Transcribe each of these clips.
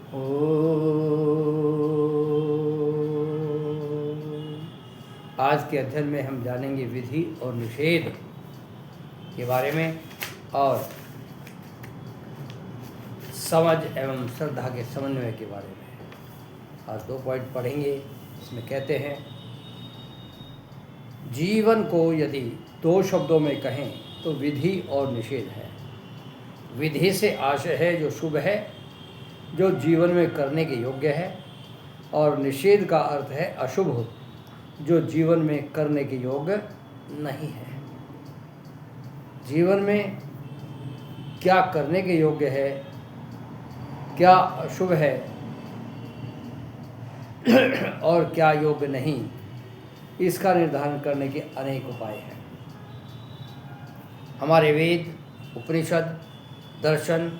ओ आज के अध्ययन में हम जानेंगे विधि और निषेध के बारे में और समझ एवं श्रद्धा के समन्वय के बारे में। आज 2 पॉइंट पढ़ेंगे। इसमें कहते हैं, जीवन को यदि 2 शब्दों में कहें तो विधि और निषेध है। विधि से आशय है जो शुभ है, जो जीवन में करने के योग्य है, और निषेध का अर्थ है अशुभ, जो जीवन में करने के योग्य नहीं है। जीवन में क्या करने के योग्य है, क्या अशुभ है और क्या योग्य नहीं, इसका निर्धारण करने के अनेक उपाय हैं। हमारे वेद, उपनिषद, दर्शन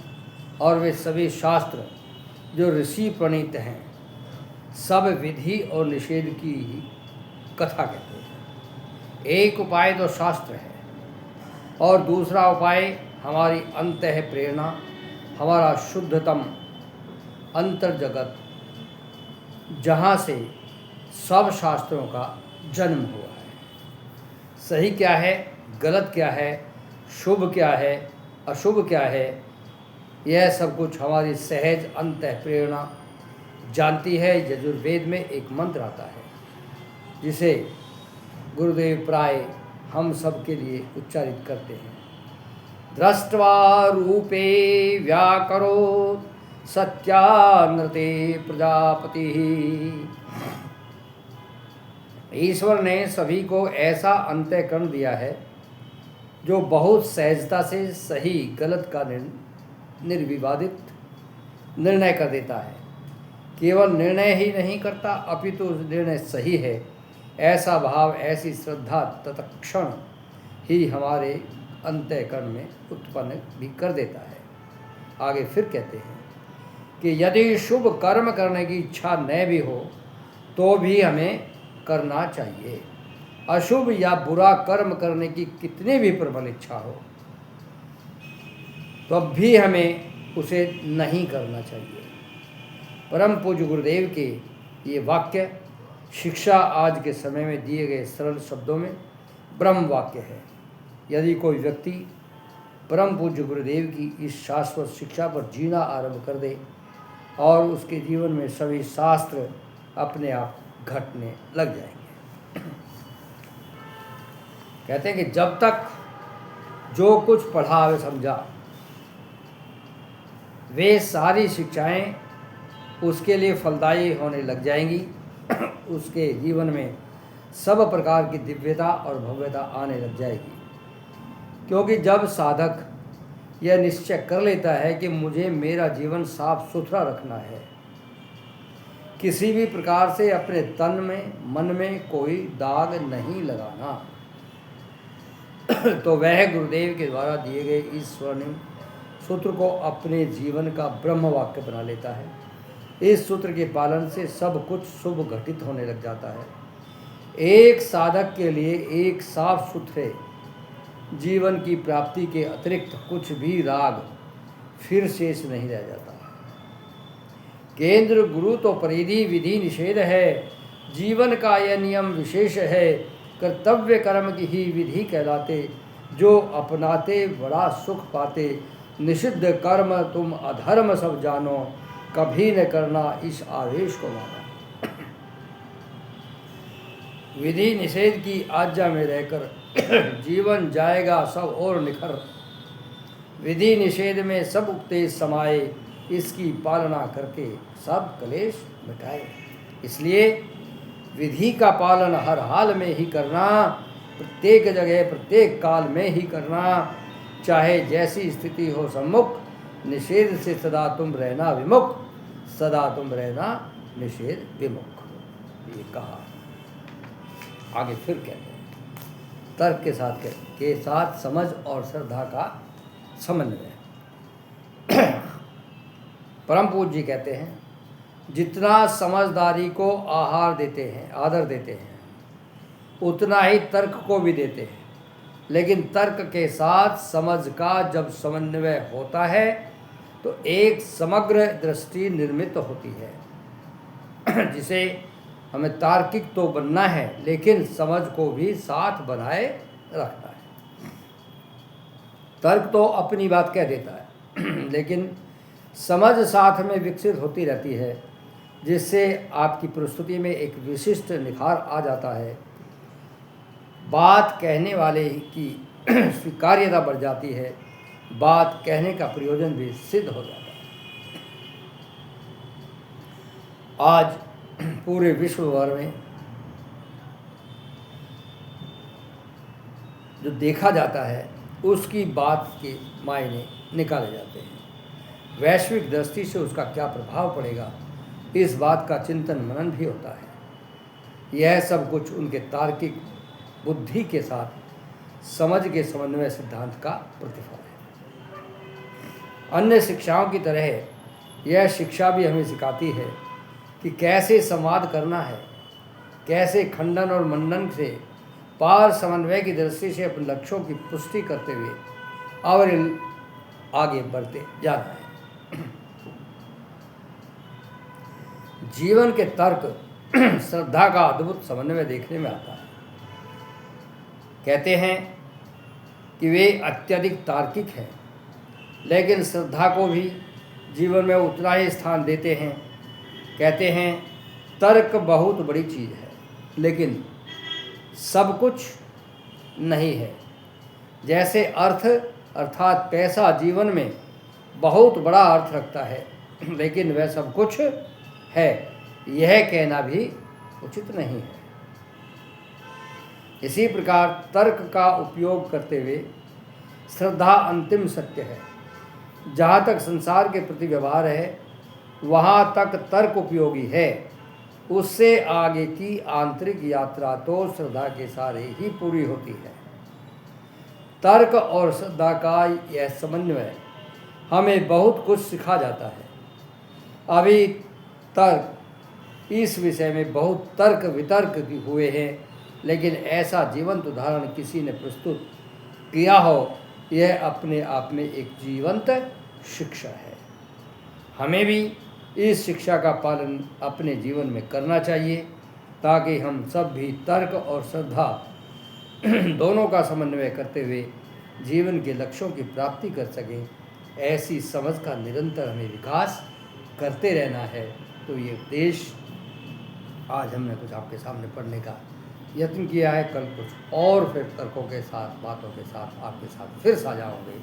और वे सभी शास्त्र जो ऋषि प्रणीत हैं, सब विधि और निषेध की कथा कहते हैं। एक उपाय तो शास्त्र है और दूसरा उपाय हमारी अंतः प्रेरणा, हमारा शुद्धतम अंतर जगत, जहाँ से सब शास्त्रों का जन्म हुआ है। सही क्या है, गलत क्या है, शुभ क्या है, अशुभ क्या है, यह सब कुछ हमारी सहज अंतः प्रेरणा जानती है। यजुर्वेद में एक मंत्र आता है जिसे गुरुदेव प्राय हम सब के लिए उच्चारित करते हैं। दृष्ट्वा रूपे व्याकरो सत्यानृते प्रजापति। ईश्वर ने सभी को ऐसा अंतःकरण दिया है जो बहुत सहजता से सही गलत का निर्विवादित निर्णय कर देता है। केवल निर्णय ही नहीं करता, अपितु निर्णय सही है ऐसा भाव, ऐसी श्रद्धा तत्क्षण ही हमारे अंतःकरण में उत्पन्न भी कर देता है। आगे फिर कहते हैं कि यदि शुभ कर्म करने की इच्छा न भी हो तो भी हमें करना चाहिए। अशुभ या बुरा कर्म करने की कितनी भी प्रबल इच्छा हो तो अब भी हमें उसे नहीं करना चाहिए। परम पूज्य गुरुदेव के ये वाक्य शिक्षा आज के समय में दिए गए सरल शब्दों में ब्रह्म वाक्य है। यदि कोई व्यक्ति परम पूज्य गुरुदेव की इस शाश्वत शिक्षा पर जीना आरंभ कर दे और उसके जीवन में सभी शास्त्र अपने आप घटने लग जाएंगे। कहते हैं कि जब तक जो कुछ पढ़ा व समझा वे सारी शिक्षाएं उसके लिए फलदायी होने लग जाएंगी। उसके जीवन में सब प्रकार की दिव्यता और भव्यता आने लग जाएगी। क्योंकि जब साधक यह निश्चय कर लेता है कि मुझे मेरा जीवन साफ सुथरा रखना है, किसी भी प्रकार से अपने तन में मन में कोई दाग नहीं लगाना, तो वह गुरुदेव के द्वारा दिए गए इस स्वर्णिम सूत्र को अपने जीवन का ब्रह्म वाक्य बना लेता है। इस सूत्र के पालन से सब कुछ शुभ घटित होने लग जाता है। एक साधक के लिए एक साफ सुथरे जीवन की प्राप्ति के अतिरिक्त कुछ भी राग फिर शेष नहीं रह जाता। केंद्र गुरु तो परिधि विधि निषेध है। जीवन का यह नियम विशेष है। कर्तव्य कर्म की ही विधि कहलाते, जो अपनाते बड़ा सुख पाते। निषिद्ध कर्म तुम अधर्म सब जानो, कभी न करना इस आवेश को मानो। विधि निषेध की आज्ञा में रहकर जीवन जाएगा सब और निखर। विधि निषेध में सब उपदेश समाये, इसकी पालना करके सब क्लेश मिटाए। इसलिए विधि का पालन हर हाल में ही करना, प्रत्येक जगह प्रत्येक काल में ही करना, चाहे जैसी स्थिति हो सम्मुख। निषेध से सदा तुम रहना विमुख, सदा तुम रहना निषेध विमुख। ये कहा। आगे फिर कहते हैं, तर्क के साथ समझ और श्रद्धा का समन्वय। परम पूज्य जी कहते हैं, जितना समझदारी को आदर देते हैं, उतना ही तर्क को भी देते हैं। लेकिन तर्क के साथ समझ का जब समन्वय होता है तो एक समग्र दृष्टि निर्मित होती है जिसे हमें तार्किक तो बनना है लेकिन समझ को भी साथ बनाए रखना है। तर्क तो अपनी बात कह देता है लेकिन समझ साथ में विकसित होती रहती है, जिससे आपकी प्रस्तुति में एक विशिष्ट निखार आ जाता है। बात कहने वाले की स्वीकार्यता बढ़ जाती है, बात कहने का प्रयोजन भी सिद्ध हो जाता है। आज पूरे विश्व भर में जो देखा जाता है उसकी बात के मायने निकाले जाते हैं। वैश्विक दृष्टि से उसका क्या प्रभाव पड़ेगा, इस बात का चिंतन मनन भी होता है। यह सब कुछ उनके तार्किक बुद्धि के साथ समझ के समन्वय सिद्धांत का प्रतिफल है। अन्य शिक्षाओं की तरह यह शिक्षा भी हमें सिखाती है कि कैसे संवाद करना है, कैसे खंडन और मंडन से पार समन्वय की दृष्टि से अपने लक्ष्यों की पुष्टि करते हुए और आगे बढ़ते जाना है। जीवन के तर्क श्रद्धा का अद्भुत समन्वय देखने में आता है। कहते हैं कि वे अत्यधिक तार्किक हैं, लेकिन श्रद्धा को भी जीवन में उतना ही स्थान देते हैं। कहते हैं तर्क बहुत बड़ी चीज़ है लेकिन सब कुछ नहीं है। जैसे अर्थ अर्थात पैसा जीवन में बहुत बड़ा अर्थ रखता है लेकिन वह सब कुछ है, यह कहना भी उचित नहीं है। इसी प्रकार तर्क का उपयोग करते हुए श्रद्धा अंतिम सत्य है। जहाँ तक संसार के प्रति व्यवहार है वहाँ तक तर्क उपयोगी है। उससे आगे की आंतरिक यात्रा तो श्रद्धा के सहारे ही पूरी होती है। तर्क और श्रद्धा का यह समन्वय हमें बहुत कुछ सिखा जाता है। अभी तर्क इस विषय में बहुत तर्क वितर्क हुए हैं, लेकिन ऐसा जीवंत उदाहरण किसी ने प्रस्तुत किया हो, यह अपने आप में एक जीवंत शिक्षा है। हमें भी इस शिक्षा का पालन अपने जीवन में करना चाहिए ताकि हम सब भी तर्क और श्रद्धा दोनों का समन्वय करते हुए जीवन के लक्ष्यों की प्राप्ति कर सकें। ऐसी समझ का निरंतर हमें विकास करते रहना है। तो ये उपदेश आज हमने कुछ आपके सामने पढ़ने का यत्न किया है। कल कुछ और फिर तर्कों के साथ, बातों के साथ आपके साथ फिर साझा होंगे।